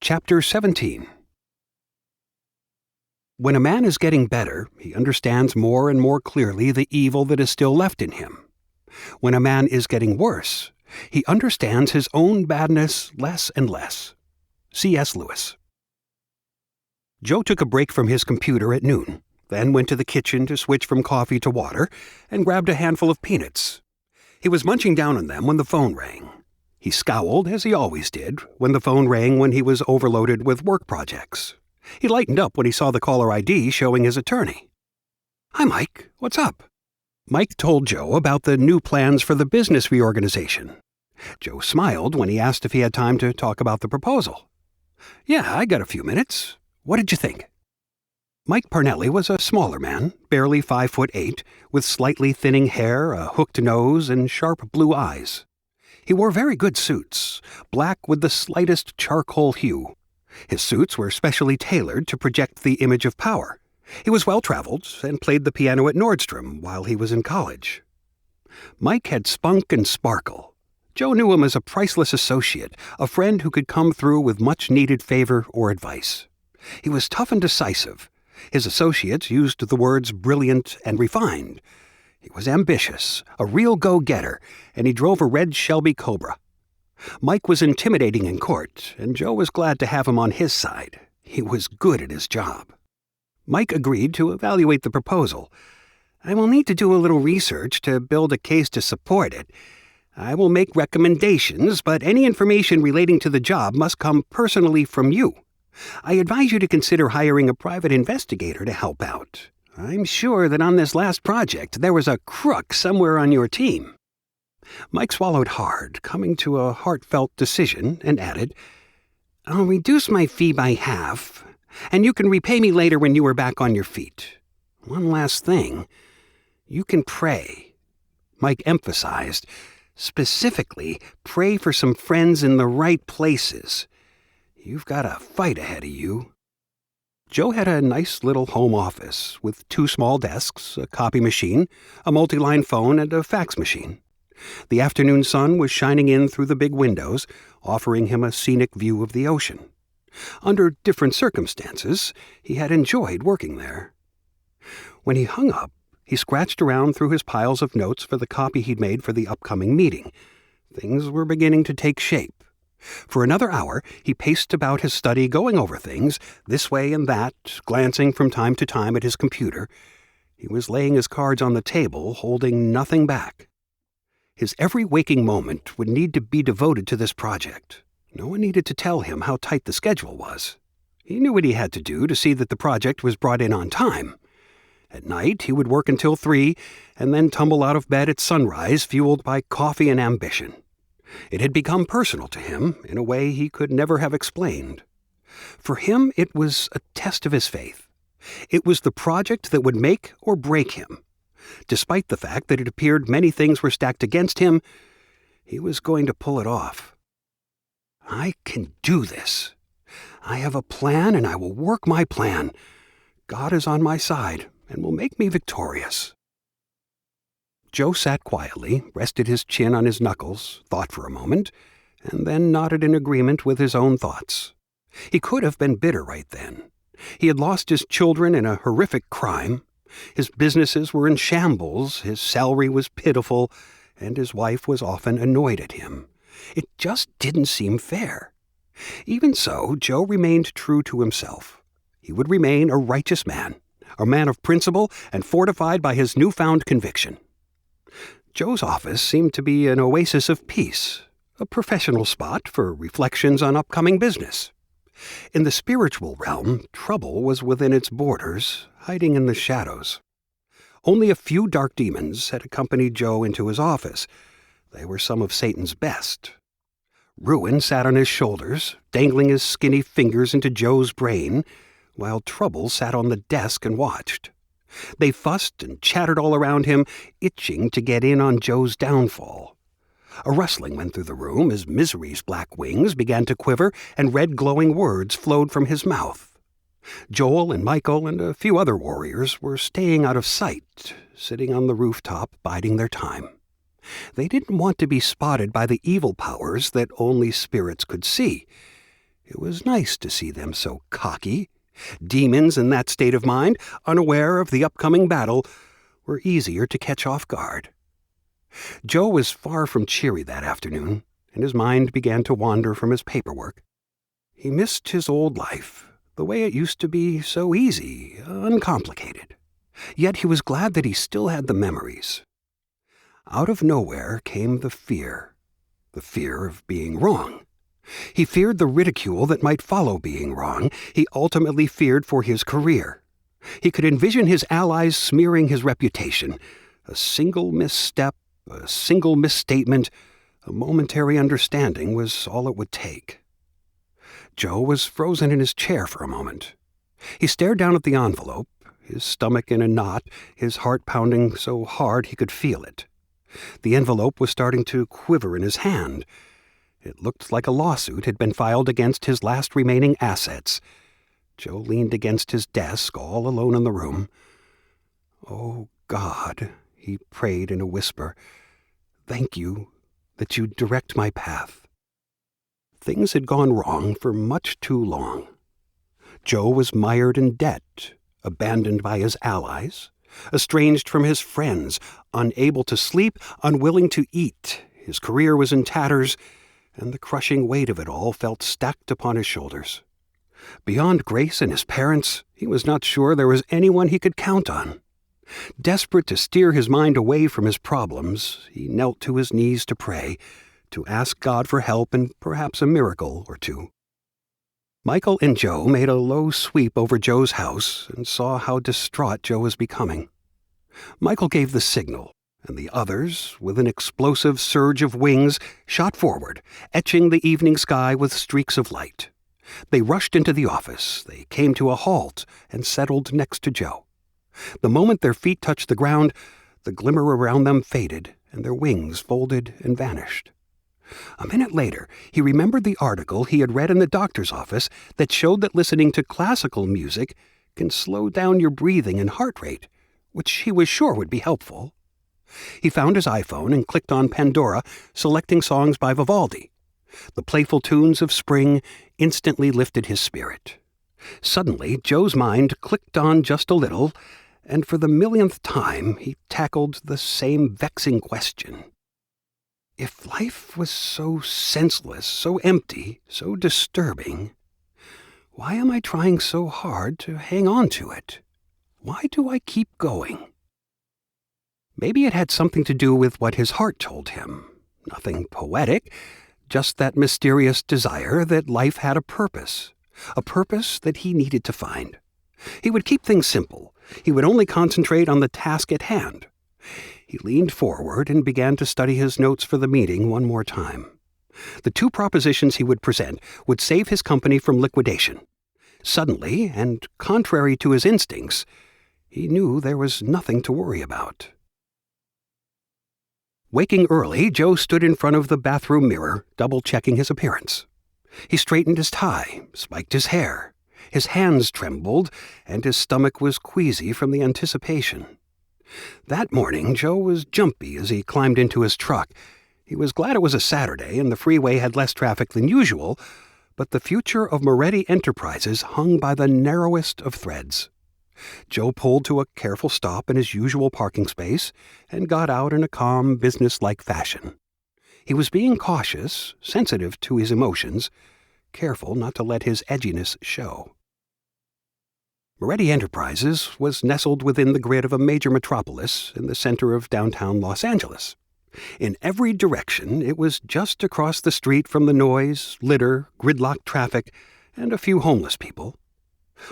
Chapter 17. When a man is getting better, he understands more and more clearly the evil that is still left in him. When a man is getting worse, he understands his own badness less and less. C.S. Lewis. Joe took a break from his computer at noon, then went to the kitchen to switch from coffee to water, and grabbed a handful of peanuts. He was munching down on them when the phone rang. He scowled, as he always did, when the phone rang when he was overloaded with work projects. He lightened up when he saw the caller ID showing his attorney. "Hi, Mike. What's up?" Mike told Joe about the new plans for the business reorganization. Joe smiled when he asked if he had time to talk about the proposal. "Yeah, I got a few minutes. What did you think?" Mike Parnelli was a smaller man, barely 5'8", with slightly thinning hair, a hooked nose, and sharp blue eyes. He wore very good suits, black with the slightest charcoal hue. His suits were specially tailored to project the image of power. He was well-traveled and played the piano at Nordstrom while he was in college. Mike had spunk and sparkle. Joe knew him as a priceless associate, a friend who could come through with much-needed favor or advice. He was tough and decisive. His associates used the words brilliant and refined. He was ambitious, a real go-getter, and he drove a red Shelby Cobra. Mike was intimidating in court, and Joe was glad to have him on his side. He was good at his job. Mike agreed to evaluate the proposal. "I will need to do a little research to build a case to support it. I will make recommendations, but any information relating to the job must come personally from you. I advise you to consider hiring a private investigator to help out. I'm sure that on this last project there was a crook somewhere on your team." Mike swallowed hard, coming to a heartfelt decision, and added, "I'll reduce my fee by half, and you can repay me later when you are back on your feet. One last thing. You can pray." Mike emphasized, specifically, pray for some friends in the right places. You've got a fight ahead of you. Joe had a nice little home office with 2 small desks, a copy machine, a multi-line phone, and a fax machine. The afternoon sun was shining in through the big windows, offering him a scenic view of the ocean. Under different circumstances, he had enjoyed working there. When he hung up, he scratched around through his piles of notes for the copy he'd made for the upcoming meeting. Things were beginning to take shape. For another hour, he paced about his study going over things, this way and that, glancing from time to time at his computer. He was laying his cards on the table, holding nothing back. His every waking moment would need to be devoted to this project. No one needed to tell him how tight the schedule was. He knew what he had to do to see that the project was brought in on time. At night, he would work until 3, and then tumble out of bed at sunrise, fueled by coffee and ambition. It had become personal to him in a way he could never have explained. For him, it was a test of his faith. It was the project that would make or break him. Despite the fact that it appeared many things were stacked against him, he was going to pull it off. "I can do this. I have a plan, and I will work my plan. God is on my side and will make me victorious." Joe sat quietly, rested his chin on his knuckles, thought for a moment, and then nodded in agreement with his own thoughts. He could have been bitter right then. He had lost his children in a horrific crime. His businesses were in shambles, his salary was pitiful, and his wife was often annoyed at him. It just didn't seem fair. Even so, Joe remained true to himself. He would remain a righteous man, a man of principle and fortified by his newfound conviction. Joe's office seemed to be an oasis of peace, a professional spot for reflections on upcoming business. In the spiritual realm, trouble was within its borders, hiding in the shadows. Only a few dark demons had accompanied Joe into his office. They were some of Satan's best. Ruin sat on his shoulders, dangling his skinny fingers into Joe's brain, while Trouble sat on the desk and watched. They fussed and chattered all around him, itching to get in on Joe's downfall. A rustling went through the room as Misery's black wings began to quiver and red glowing words flowed from his mouth. Joel and Michael and a few other warriors were staying out of sight, sitting on the rooftop biding their time. They didn't want to be spotted by the evil powers that only spirits could see. It was nice to see them so cocky. Demons in that state of mind, unaware of the upcoming battle, were easier to catch off guard. Joe was far from cheery that afternoon, and his mind began to wander from his paperwork. He missed his old life, the way it used to be, so easy, uncomplicated. Yet he was glad that he still had the memories. Out of nowhere came the fear of being wrong. He feared the ridicule that might follow being wrong. He ultimately feared for his career. He could envision his allies smearing his reputation. A single misstep, a single misstatement, a momentary understanding was all it would take. Joe was frozen in his chair for a moment. He stared down at the envelope, his stomach in a knot, his heart pounding so hard he could feel it. The envelope was starting to quiver in his hand. It looked like a lawsuit had been filed against his last remaining assets. Joe leaned against his desk, all alone in the room. "Oh, God," he prayed in a whisper, "thank you that you direct my path." Things had gone wrong for much too long. Joe was mired in debt, abandoned by his allies, estranged from his friends, unable to sleep, unwilling to eat. His career was in tatters, and the crushing weight of it all felt stacked upon his shoulders. Beyond Grace and his parents, he was not sure there was anyone he could count on. Desperate to steer his mind away from his problems, he knelt to his knees to pray, to ask God for help and perhaps a miracle or two. Michael and Joe made a low sweep over Joe's house and saw how distraught Joe was becoming. Michael gave the signal, and the others, with an explosive surge of wings, shot forward, etching the evening sky with streaks of light. They rushed into the office. They came to a halt and settled next to Joe. The moment their feet touched the ground, the glimmer around them faded, and their wings folded and vanished. A minute later, he remembered the article he had read in the doctor's office that showed that listening to classical music can slow down your breathing and heart rate, which he was sure would be helpful. He found his iPhone and clicked on Pandora, selecting songs by Vivaldi. The playful tunes of spring instantly lifted his spirit. Suddenly, Joe's mind clicked on just a little, and for the millionth time he tackled the same vexing question. If life was so senseless, so empty, so disturbing, why am I trying so hard to hang on to it? Why do I keep going? Maybe it had something to do with what his heart told him. Nothing poetic, just that mysterious desire that life had a purpose that he needed to find. He would keep things simple. He would only concentrate on the task at hand. He leaned forward and began to study his notes for the meeting one more time. The 2 propositions he would present would save his company from liquidation. Suddenly, and contrary to his instincts, he knew there was nothing to worry about. Waking early, Joe stood in front of the bathroom mirror, double-checking his appearance. He straightened his tie, spiked his hair. His hands trembled, and his stomach was queasy from the anticipation. That morning, Joe was jumpy as he climbed into his truck. He was glad it was a Saturday and the freeway had less traffic than usual, but the future of Moretti Enterprises hung by the narrowest of threads. Joe pulled to a careful stop in his usual parking space and got out in a calm, business-like fashion. He was being cautious, sensitive to his emotions, careful not to let his edginess show. Moretti Enterprises was nestled within the grid of a major metropolis in the center of downtown Los Angeles. In every direction, it was just across the street from the noise, litter, gridlocked traffic, and a few homeless people.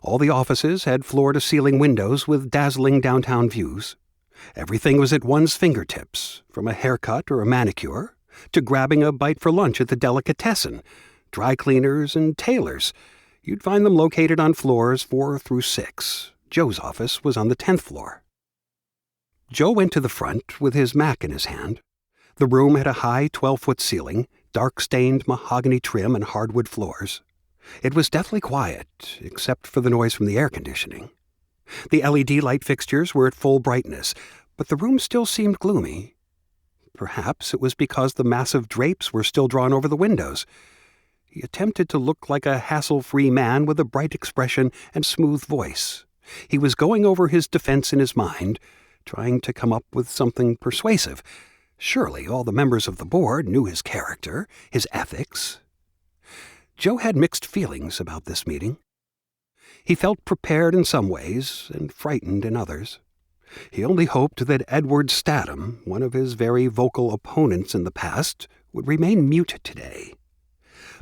All the offices had floor-to-ceiling windows with dazzling downtown views. Everything was at one's fingertips, from a haircut or a manicure, to grabbing a bite for lunch at the delicatessen, dry cleaners and tailors. You'd find them located on floors 4 through 6. Joe's office was on the 10th floor. Joe went to the front with his Mac in his hand. The room had a high 12-foot ceiling, dark-stained mahogany trim and hardwood floors. It was deathly quiet, except for the noise from the air conditioning. The LED light fixtures were at full brightness, but the room still seemed gloomy. Perhaps it was because the massive drapes were still drawn over the windows. He attempted to look like a hassle-free man with a bright expression and smooth voice. He was going over his defense in his mind, trying to come up with something persuasive. Surely all the members of the board knew his character, his ethics. Joe had mixed feelings about this meeting. He felt prepared in some ways and frightened in others. He only hoped that Edward Statham, one of his very vocal opponents in the past, would remain mute today.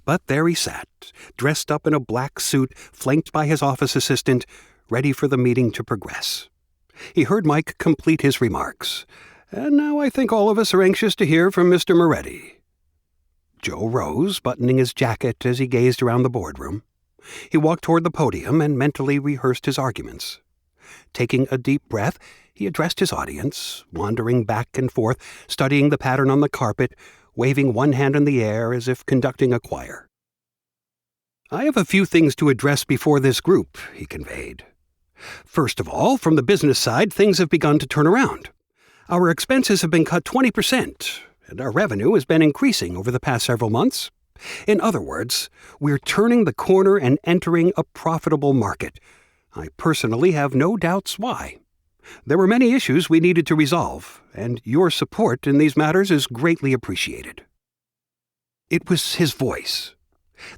But there he sat, dressed up in a black suit, flanked by his office assistant, ready for the meeting to progress. He heard Mike complete his remarks. "And now I think all of us are anxious to hear from Mr. Moretti." Joe rose, buttoning his jacket as he gazed around the boardroom. He walked toward the podium and mentally rehearsed his arguments. Taking a deep breath, he addressed his audience, wandering back and forth, studying the pattern on the carpet, waving one hand in the air as if conducting a choir. "I have a few things to address before this group," he conveyed. "First of all, from the business side, things have begun to turn around. Our expenses have been cut 20%, and our revenue has been increasing over the past several months. In other words, we're turning the corner and entering a profitable market. I personally have no doubts why. There were many issues we needed to resolve, and your support in these matters is greatly appreciated." It was his voice.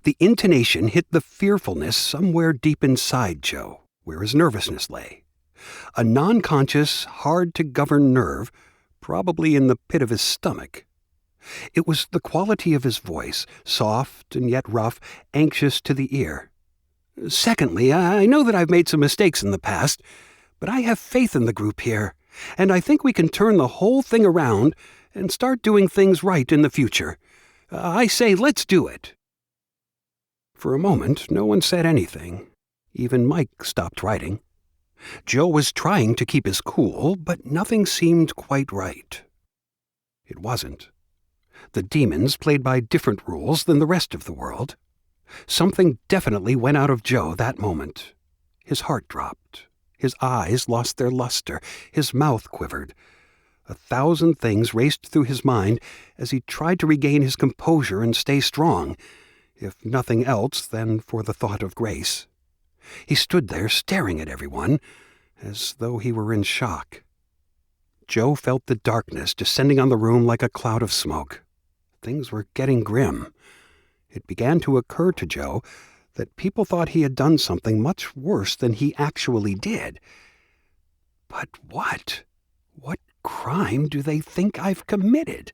The intonation hit the fearfulness somewhere deep inside Joe, where his nervousness lay. A non-conscious, hard-to-govern nerve, probably in the pit of his stomach. It was the quality of his voice, soft and yet rough, anxious to the ear. "Secondly, I know that I've made some mistakes in the past, but I have faith in the group here, and I think we can turn the whole thing around and start doing things right in the future. I say let's do it." For a moment, no one said anything. Even Mike stopped writing. Joe was trying to keep his cool, but nothing seemed quite right. It wasn't. The demons played by different rules than the rest of the world. Something definitely went out of Joe that moment. His heart dropped. His eyes lost their luster. His mouth quivered. 1,000 things raced through his mind as he tried to regain his composure and stay strong, if nothing else than for the thought of Grace. He stood there staring at everyone, as though he were in shock. Joe felt the darkness descending on the room like a cloud of smoke. Things were getting grim. It began to occur to Joe that people thought he had done something much worse than he actually did. But what? What crime do they think I've committed?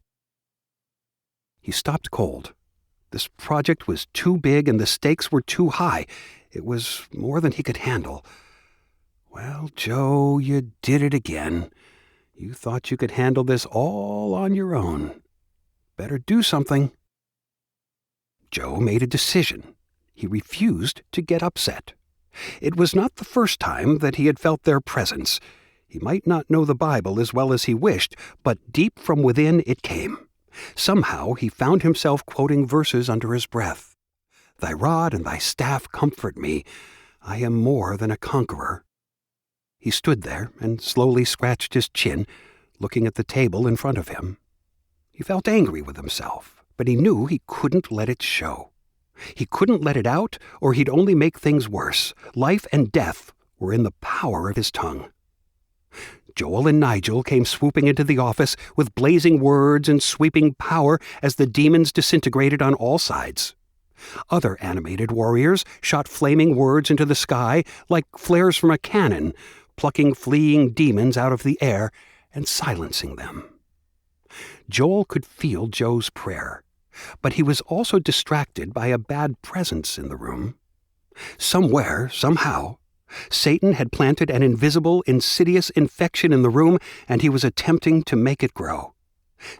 He stopped cold. This project was too big and the stakes were too high. It was more than he could handle. "Well, Joe, you did it again. You thought you could handle this all on your own. Better do something." Joe made a decision. He refused to get upset. It was not the first time that he had felt their presence. He might not know the Bible as well as he wished, but deep from within it came. Somehow he found himself quoting verses under his breath. "Thy rod and thy staff comfort me. I am more than a conqueror." He stood there and slowly scratched his chin, looking at the table in front of him. He felt angry with himself, but he knew he couldn't let it show. He couldn't let it out, or he'd only make things worse. Life and death were in the power of his tongue. Joel and Nigel came swooping into the office with blazing words and sweeping power as the demons disintegrated on all sides. Other animated warriors shot flaming words into the sky like flares from a cannon, plucking fleeing demons out of the air and silencing them. Joel could feel Joe's prayer, but he was also distracted by a bad presence in the room. Somewhere, somehow, Satan had planted an invisible, insidious infection in the room, and he was attempting to make it grow.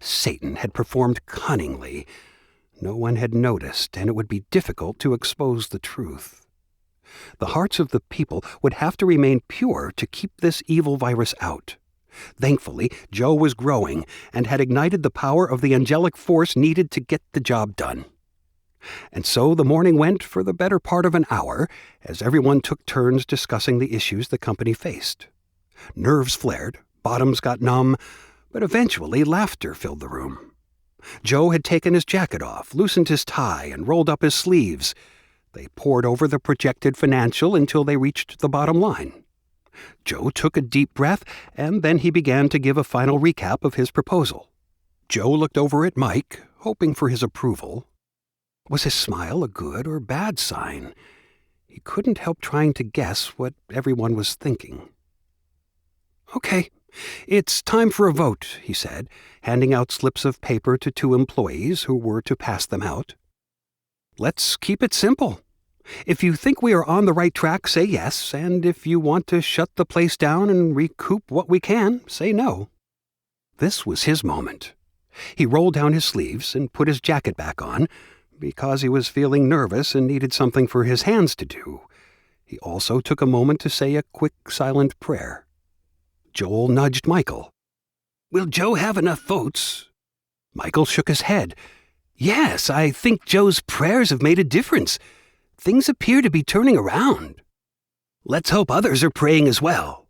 Satan had performed cunningly. No one had noticed, and it would be difficult to expose the truth. The hearts of the people would have to remain pure to keep this evil virus out. Thankfully, Joe was growing and had ignited the power of the angelic force needed to get the job done. And so the morning went for the better part of an hour, as everyone took turns discussing the issues the company faced. Nerves flared, bottoms got numb, but eventually laughter filled the room. Joe had taken his jacket off, loosened his tie, and rolled up his sleeves. They pored over the projected financial until they reached the bottom line. Joe took a deep breath, and then he began to give a final recap of his proposal. Joe looked over at Mike, hoping for his approval. Was his smile a good or bad sign? He couldn't help trying to guess what everyone was thinking. "Okay, it's time for a vote," he said, handing out slips of paper to 2 employees who were to pass them out. "Let's keep it simple. If you think we are on the right track, say yes, and if you want to shut the place down and recoup what we can, say no." This was his moment. He rolled down his sleeves and put his jacket back on, because he was feeling nervous and needed something for his hands to do. He also took a moment to say a quick, silent prayer. Joel nudged Michael. "Will Joe have enough votes?" Michael shook his head. "Yes, I think Joe's prayers have made a difference. Things appear to be turning around." "Let's hope others are praying as well."